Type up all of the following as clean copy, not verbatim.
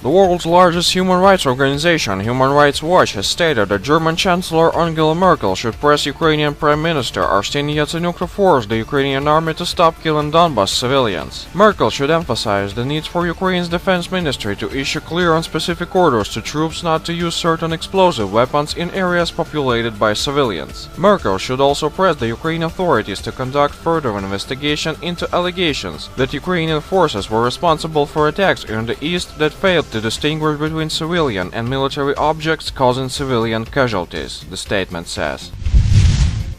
The world's largest human rights organization, Human Rights Watch, has stated that German Chancellor Angela Merkel should press Ukrainian Prime Minister Arseniy Yatsenyuk to force the Ukrainian army to stop killing Donbas civilians. Merkel should emphasize the need for Ukraine's defense ministry to issue clear and specific orders to troops not to use certain explosive weapons in areas populated by civilians. Merkel should also press the Ukrainian authorities to conduct further investigation into allegations that Ukrainian forces were responsible for attacks in the east that failed to distinguish between civilian and military objects, causing civilian casualties, the statement says.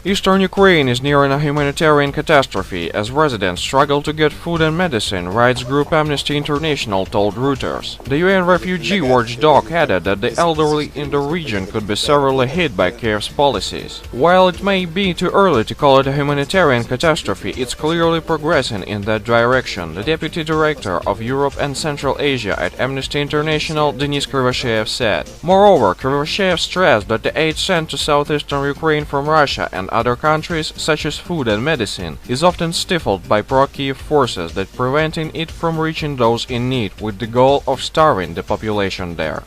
Eastern Ukraine is nearing a humanitarian catastrophe as residents struggle to get food and medicine, rights group Amnesty International told Reuters. The UN refugee watchdog added that the elderly in the region could be severely hit by Kiev's policies. While it may be too early to call it a humanitarian catastrophe, it's clearly progressing in that direction, the Deputy Director of Europe and Central Asia at Amnesty International, Denis Krivosheyev, said. Moreover, Krivosheyev stressed that the aid sent to southeastern Ukraine from Russia and other countries, such as food and medicine, is often stifled by pro-Kiev forces that preventing it from reaching those in need with the goal of starving the population there.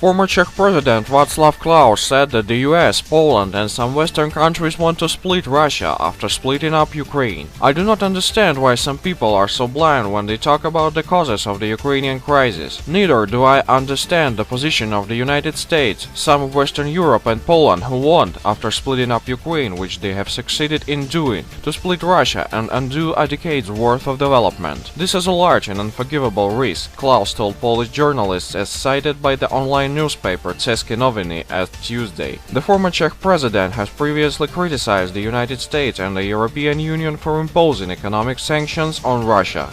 Former Czech President Václav Klaus said that the US, Poland and some Western countries want to split Russia after splitting up Ukraine. I do not understand why some people are so blind when they talk about the causes of the Ukrainian crisis. Neither do I understand the position of the United States, some of Western Europe and Poland who want, after splitting up Ukraine, which they have succeeded in doing, to split Russia and undo a decade's worth of development. This is a large and unforgivable risk, Klaus told Polish journalists as cited by the online newspaper České noviny as Tuesday. The former Czech president has previously criticized the United States and the European Union for imposing economic sanctions on Russia.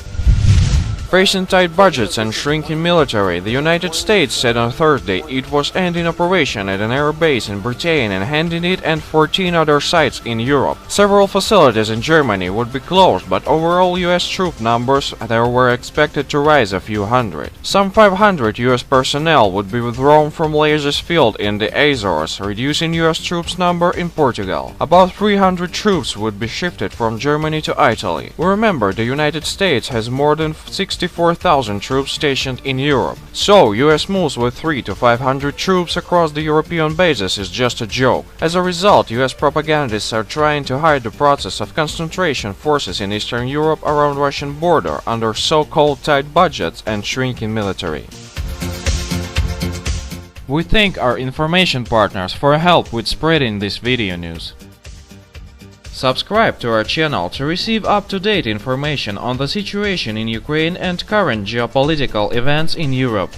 Facing tight budgets and shrinking military, the United States said on Thursday it was ending operation at an air base in Britain and handing it and 14 other sites in Europe. Several facilities in Germany would be closed, but overall US troop numbers there were expected to rise a few hundred. Some 500 US personnel would be withdrawn from Lajes Field in the Azores, reducing US troops number in Portugal. About 300 troops would be shifted from Germany to Italy. Remember, the United States has more than 64,000 troops stationed in Europe. So, US moves with 300 to 500 troops across the European bases is just a joke. As a result, US propagandists are trying to hide the process of concentration forces in Eastern Europe around Russian border under so-called tight budgets and shrinking military. We thank our information partners for help with spreading this video news. Subscribe to our channel to receive up-to-date information on the situation in Ukraine and current geopolitical events in Europe.